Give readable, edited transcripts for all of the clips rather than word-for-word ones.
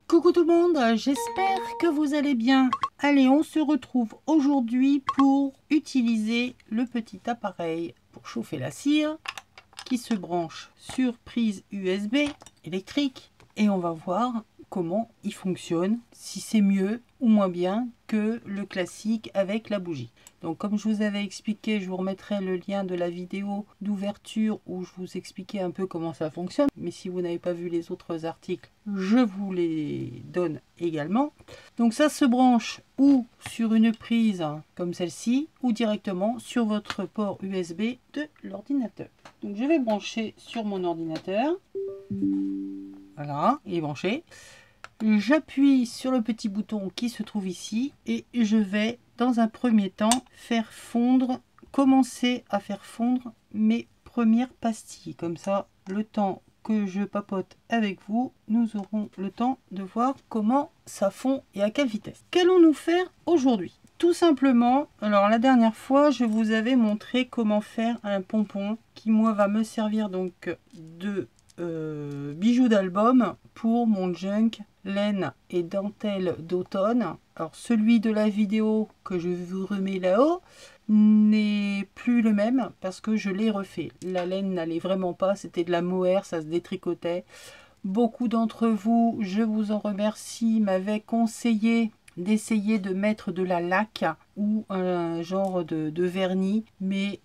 Coucou tout le monde, j'espère que vous allez bien. Allez, on se retrouve aujourd'hui pour utiliser le petit appareil pour chauffer la cire qui se branche sur prise USB électrique et on va voir comment il fonctionne, si c'est mieux ou moins bien que le classique avec la bougie. Donc comme je vous avais expliqué, je vous remettrai le lien de la vidéo d'ouverture où je vous expliquais un peu comment ça fonctionne. Mais si vous n'avez pas vu les autres articles, je vous les donne également. Donc ça se branche ou sur une prise comme celle-ci ou directement sur votre port USB de l'ordinateur. Donc je vais brancher sur mon ordinateur. Voilà, il est branché. J'appuie sur le petit bouton qui se trouve ici et je vais dans un premier temps faire fondre, commencer à faire fondre mes premières pastilles. Comme ça, le temps que je papote avec vous, nous aurons le temps de voir comment ça fond et à quelle vitesse. Qu'allons-nous faire aujourd'hui? Tout simplement, alors la dernière fois, je vous avais montré comment faire un pompon qui, moi, va me servir donc de bijoux d'album pour mon junk laine et dentelle d'automne. Alors celui de la vidéo que je vous remets là-haut n'est plus le même parce que je l'ai refait. La laine n'allait vraiment pas, c'était de la mohair, ça se détricotait. Beaucoup d'entre vous, je vous en remercie, m'avaient conseillé d'essayer de mettre de la laque ou un genre de vernis, mais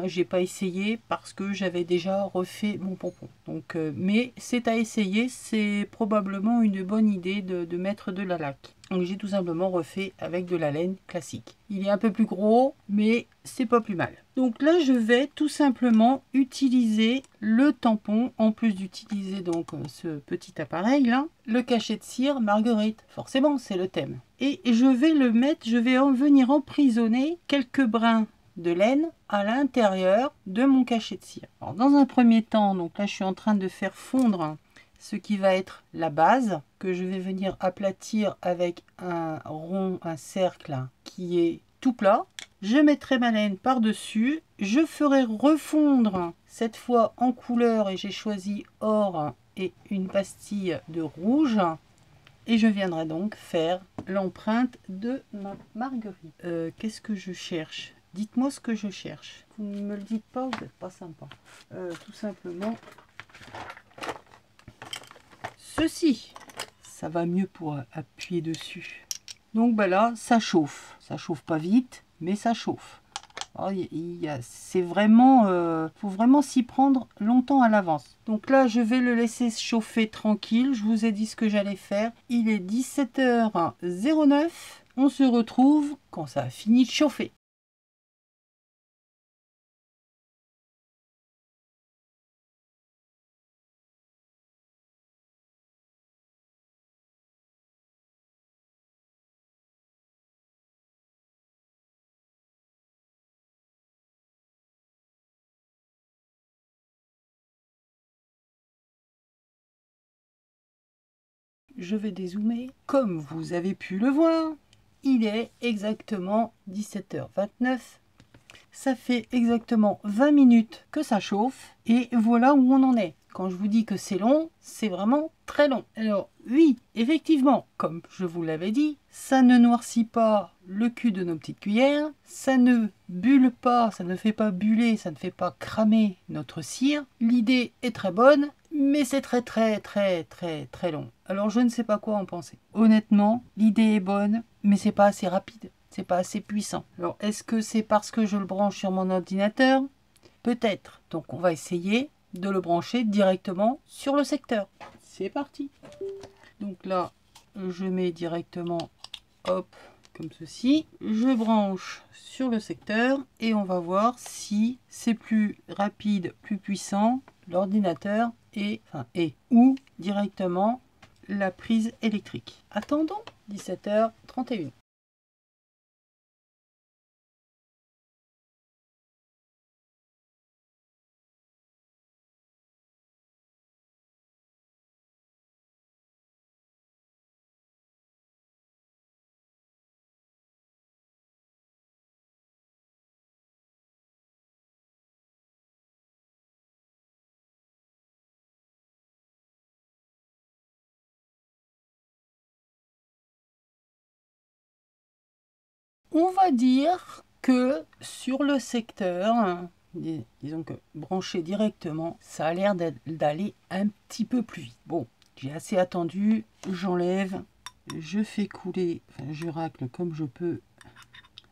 j'ai pas essayé parce que j'avais déjà refait mon pompon. Donc, mais c'est à essayer, c'est probablement une bonne idée de mettre de la laque. Donc j'ai tout simplement refait avec de la laine classique. Il est un peu plus gros, mais c'est pas plus mal. Donc là, je vais tout simplement utiliser le tampon, en plus d'utiliser donc ce petit appareil là, le cachet de cire Marguerite. Forcément, c'est le thème. Et je vais le mettre, je vais en venir emprisonner quelques brins de laine à l'intérieur de mon cachet de cire. Alors, dans un premier temps, donc là, je suis en train de faire fondre ce qui va être la base, que je vais venir aplatir avec un rond, un cercle qui est tout plat. Je mettrai ma laine par-dessus. Je ferai refondre cette fois en couleur et j'ai choisi or et une pastille de rouge. Et je viendrai donc faire l'empreinte de ma marguerite. Qu'est-ce que je cherche? Dites-moi ce que je cherche. Vous ne me le dites pas, vous n'êtes pas sympa. Tout simplement ceci. Ça va mieux pour appuyer dessus. Donc bah là, ça chauffe. Ça chauffe pas vite, mais ça chauffe. C'est vraiment, faut vraiment s'y prendre longtemps à l'avance. Donc là, je vais le laisser chauffer tranquille. Je vous ai dit ce que j'allais faire. Il est 17h09. On se retrouve quand ça a fini de chauffer. Je vais dézoomer. Comme vous avez pu le voir, il est exactement 17h29. Ça fait exactement 20 minutes que ça chauffe et voilà où on en est. Quand je vous dis que c'est long, c'est vraiment très long. Alors oui, effectivement, comme je vous l'avais dit, ça ne noircit pas le cul de nos petites cuillères, ça ne bulle pas, ça ne fait pas buller, ça ne fait pas cramer notre cire. L'idée est très bonne, mais c'est très long. Alors je ne sais pas quoi en penser. Honnêtement, l'idée est bonne, mais c'est pas assez rapide. C'est pas assez puissant. Alors, est-ce que c'est parce que je le branche sur mon ordinateur? Peut-être. Donc, on va essayer de le brancher directement sur le secteur. C'est parti. Donc là, je mets directement, hop, comme ceci. Je branche sur le secteur et on va voir si c'est plus rapide, plus puissant, l'ordinateur ou directement la prise électrique. Attendons 17h31. on va dire que sur le secteur, disons que branché directement, ça a l'air d'aller un petit peu plus vite. Bon, j'ai assez attendu, j'enlève, je fais couler, enfin je racle comme je peux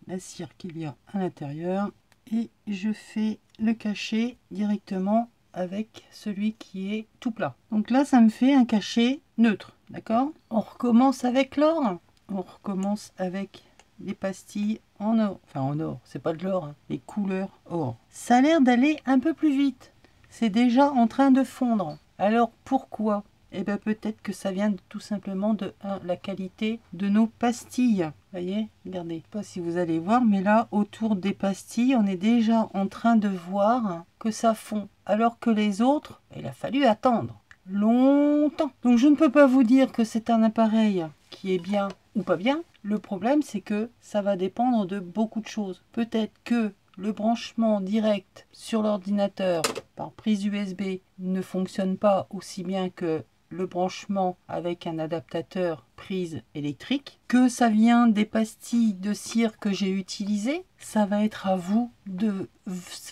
la cire qu'il y a à l'intérieur et je fais le cachet directement avec celui qui est tout plat. Donc là, ça me fait un cachet neutre, d'accord? On recommence avec l'or. On recommence avec les pastilles en or. Enfin, en or, c'est pas de l'or, hein, les couleurs or. Ça a l'air d'aller un peu plus vite. C'est déjà en train de fondre. Alors, pourquoi? Eh bien, peut-être que ça vient tout simplement de la qualité de nos pastilles. Vous voyez, regardez, je ne sais pas si vous allez voir, mais là, autour des pastilles, on est déjà en train de voir que ça fond. Alors que les autres, il a fallu attendre longtemps. Donc, je ne peux pas vous dire que c'est un appareil qui est bien ou pas bien. Le problème, c'est que ça va dépendre de beaucoup de choses. Peut-être que le branchement direct sur l'ordinateur par prise USB ne fonctionne pas aussi bien que le branchement avec un adaptateur prise électrique, que ça vient des pastilles de cire que j'ai utilisées. Ça va être à vous de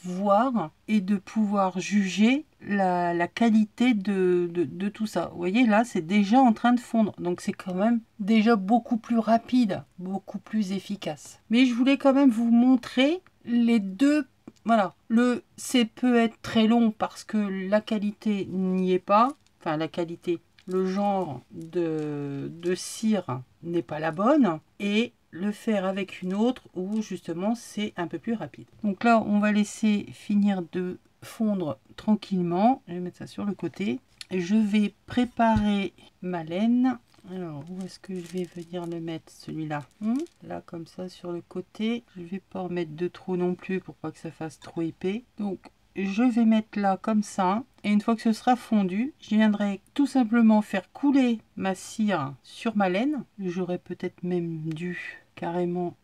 voir et de pouvoir juger la qualité de tout ça. Vous voyez, là, c'est déjà en train de fondre. Donc, c'est quand même déjà beaucoup plus rapide, beaucoup plus efficace. Mais je voulais quand même vous montrer les deux. Voilà, c'est peut être très long parce que la qualité n'y est pas. Enfin, la qualité, le genre de cire n'est pas la bonne. Et le faire avec une autre où justement c'est un peu plus rapide. Donc là, on va laisser finir de fondre tranquillement. Je vais mettre ça sur le côté. Je vais préparer ma laine. Alors, où est-ce que je vais venir le mettre, celui-là? Là, comme ça, sur le côté. Je ne vais pas en mettre de trop non plus pour pas que ça fasse trop épais. Donc, je vais mettre là, comme ça. Et une fois que ce sera fondu, je viendrai tout simplement faire couler ma cire sur ma laine. J'aurais peut-être même dû carrément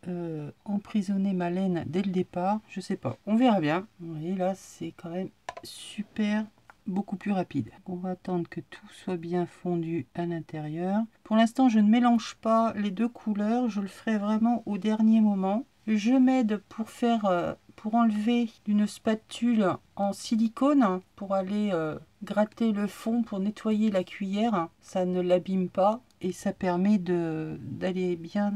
emprisonner ma laine dès le départ. Je sais pas, on verra bien. Vous voyez, là, c'est quand même super beaucoup plus rapide. On va attendre que tout soit bien fondu à l'intérieur. Pour l'instant, je ne mélange pas les deux couleurs. Je le ferai vraiment au dernier moment. Je m'aide pour faire, pour enlever une spatule en silicone pour aller gratter le fond pour nettoyer la cuillère. Ça ne l'abîme pas et ça permet d'aller bien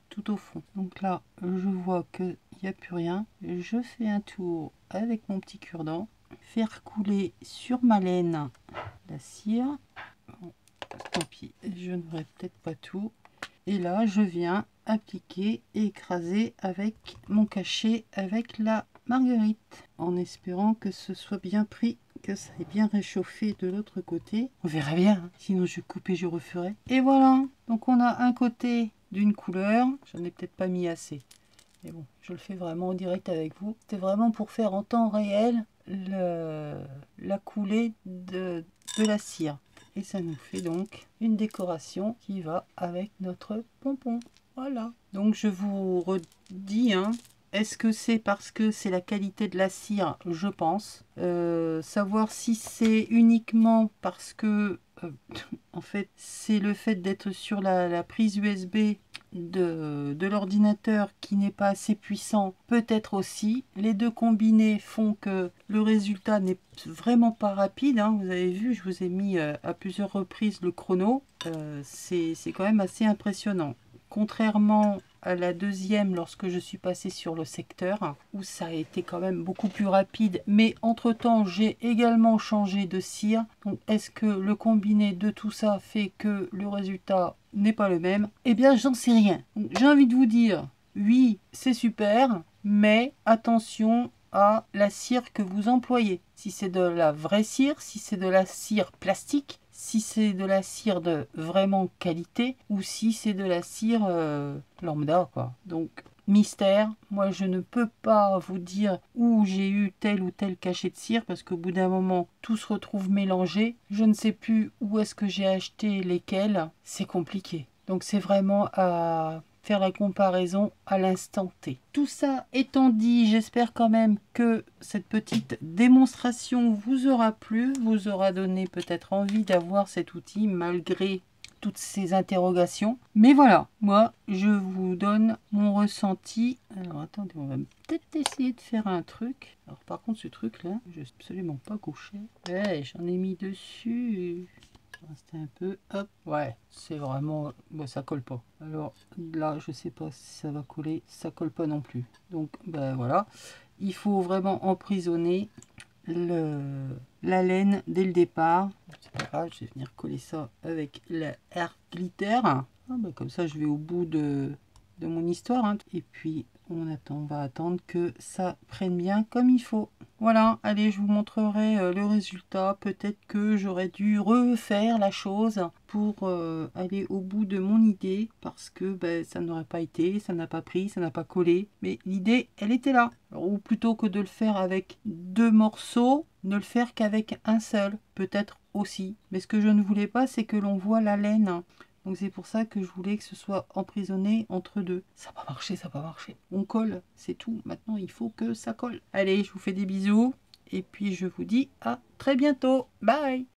tout au fond. Donc là, je vois qu'il n'y a plus rien. Je fais un tour avec mon petit cure-dent. Faire couler sur ma laine la cire. Bon, tant pis, je ne verrai peut-être pas tout. Et là, je viens appliquer et écraser avec mon cachet avec la marguerite. En espérant que ce soit bien pris, que ça ait bien réchauffé de l'autre côté. On verra bien, hein. Sinon je coupe et je referai. Et voilà, donc on a un côté d'une couleur. J'en ai peut-être pas mis assez. Mais bon, je le fais vraiment en direct avec vous. C'était vraiment pour faire en temps réel la coulée de la cire. Et ça nous fait donc une décoration qui va avec notre pompon. Voilà. Donc je vous redis, hein, est-ce que c'est parce que c'est la qualité de la cire? Je pense. Savoir si c'est uniquement parce que en fait c'est le fait d'être sur la prise USB de l'ordinateur qui n'est pas assez puissant, peut-être aussi. Les deux combinés font que le résultat n'est vraiment pas rapide, hein. Vous avez vu, je vous ai mis à plusieurs reprises le chrono. C'est quand même assez impressionnant. Contrairement à la deuxième, lorsque je suis passée sur le secteur, où ça a été quand même beaucoup plus rapide. Mais entre-temps, j'ai également changé de cire. Donc, est-ce que le combiné de tout ça fait que le résultat n'est pas le même? Eh bien, j'en sais rien. J'ai envie de vous dire, oui, c'est super, mais attention à la cire que vous employez. Si c'est de la vraie cire, si c'est de la cire plastique, si c'est de la cire de vraiment qualité ou si c'est de la cire lambda, quoi. Donc, mystère, moi je ne peux pas vous dire où j'ai eu tel ou tel cachet de cire parce qu'au bout d'un moment tout se retrouve mélangé. Je ne sais plus où est-ce que j'ai acheté lesquels, c'est compliqué. Donc c'est vraiment à faire la comparaison à l'instant T. Tout ça étant dit, j'espère quand même que cette petite démonstration vous aura plu, vous aura donné peut-être envie d'avoir cet outil malgré toutes ces interrogations. Mais voilà, moi, je vous donne mon ressenti. Alors, attendez, on va peut-être essayer de faire un truc. Alors, par contre, ce truc-là, je ne sais absolument pas gaucher. Ouais, j'en ai mis dessus. Rester un peu, hop, ouais, c'est vraiment, bon, ça colle pas. Alors là, je sais pas si ça va coller, ça colle pas non plus. Donc, ben voilà, il faut vraiment emprisonner la laine dès le départ. C'est pas grave, je vais venir coller ça avec la air glitter. Ah, ben, comme ça, je vais au bout de mon histoire. Hein. Et puis, on va attendre que ça prenne bien comme il faut. Voilà, allez, je vous montrerai le résultat. Peut-être que j'aurais dû refaire la chose pour aller au bout de mon idée parce que ben, ça n'aurait pas été, ça n'a pas pris, ça n'a pas collé. Mais l'idée, elle était là. Alors, ou plutôt que de le faire avec 2 morceaux, ne le faire qu'avec un seul, peut-être aussi. Mais ce que je ne voulais pas, c'est que l'on voit la laine. Donc c'est pour ça que je voulais que ce soit emprisonné entre deux. Ça va marcher, ça va marcher. On colle, c'est tout. Maintenant, il faut que ça colle. Allez, je vous fais des bisous. Et puis, je vous dis à très bientôt. Bye!